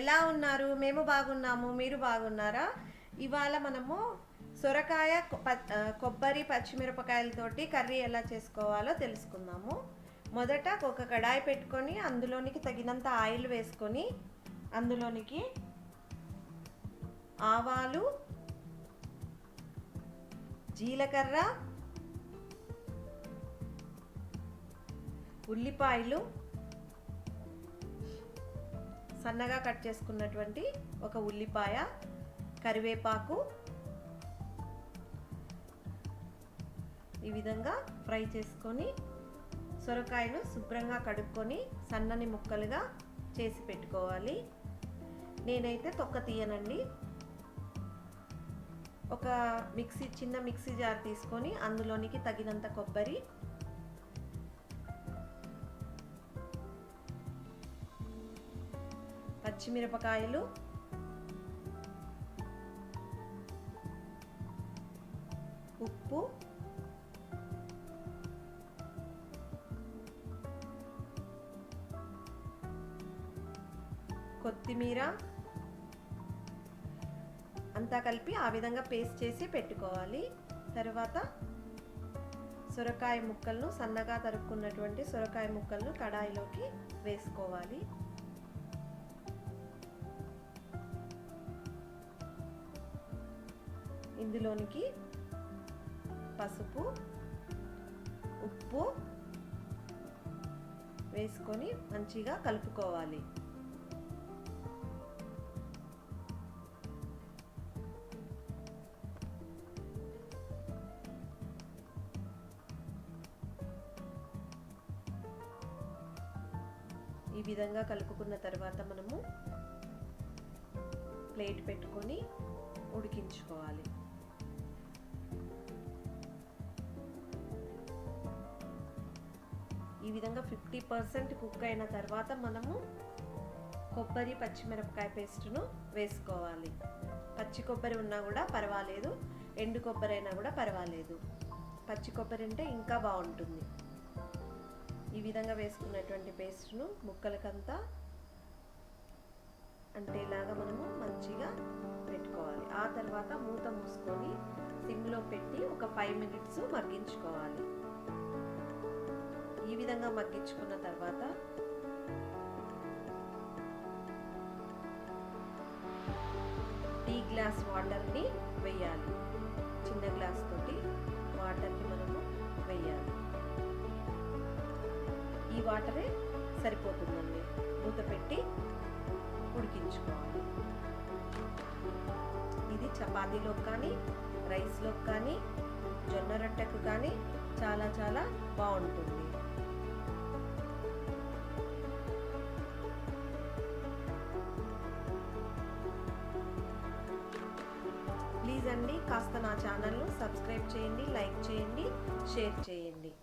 ఎలా ఉన్నారు? మేము బాగున్నాము. మీరు బాగున్నారా? ఇవాళ మనము సొరకాయ, కొబ్బరి, పచ్చిమిరపకాయలతోటి కర్రీ ఎలా చేసుకోవాలో తెలుసుకుందాము. మొదట ఒక కడాయి పెట్టుకొని అందులోనికి తగినంత ఆయిల్ వేసుకొని అందులోనికి ఆవాలు, జీలకర్ర, ఉల్లిపాయలు, సన్నగా కట్ చేసుకున్నటువంటి ఒక ఉల్లిపాయ, కరివేపాకు ఈ విధంగా ఫ్రై చేసుకొని సొరకాయను శుభ్రంగా కడుక్కొని సన్నని ముక్కలుగా చేసి పెట్టుకోవాలి. నేనైతే తొక్క తీయనండి. ఒక చిన్న మిక్సీ జార్ తీసుకొని అందులోనికి తగినంత కొబ్బరి, పచ్చిమిరపకాయలు, ఉప్పు, కొత్తిమీర అంతా కలిపి ఆ విధంగా పేస్ట్ చేసి పెట్టుకోవాలి. తర్వాత సొరకాయ ముక్కలను, సన్నగా తరుక్కున్నటువంటి సొరకాయ ముక్కలను కడాయిలోకి వేసుకోవాలి. ఇందులోనికి పసుపు, ఉప్పు వేసుకొని మంచిగా కలుపుకోవాలి. ఈ విధంగా కలుపుకున్న తర్వాత మనము ప్లేట్ పెట్టుకొని ఉడికించుకోవాలి. ఈ విధంగా 50% కుక్ అయిన తర్వాత మనము కొబ్బరి, పచ్చిమిరపకాయ పేస్ట్ను వేసుకోవాలి. పచ్చి కొబ్బరి ఉన్నా కూడా పర్వాలేదు, ఎండు కొబ్బరి అయినా కూడా పర్వాలేదు. పచ్చి కొబ్బరి అంటే ఇంకా బాగుంటుంది. ఈ విధంగా వేసుకున్నటువంటి పేస్ట్ను ముక్కలకంతా అంటే ఇలాగా మనము మంచిగా పెట్టుకోవాలి. ఆ తర్వాత మూత మూసుకొని సిమ్లో పెట్టి ఒక 5 minutes మగ్గించుకోవాలి. ఈ విధంగా మగ్గించుకున్న తర్వాత టీ గ్లాస్ వాటర్ని వేయాలి. చిన్న గ్లాస్ తోటి వాటర్ని మనము వేయాలి. ఈ వాటరే సరిపోతుందండి. మూత పెట్టి ఉడికించుకోవాలి. ఇది చపాతీలోకి కానీ, రైస్లోకి కానీ, జొన్న రొట్టెకు కానీ చాలా చాలా బాగుంటుంది. ప్లీజ్ అండి, కాస్త నా ఛానల్ను సబ్స్క్రైబ్ చేయండి, లైక్ చేయండి, షేర్ చేయండి.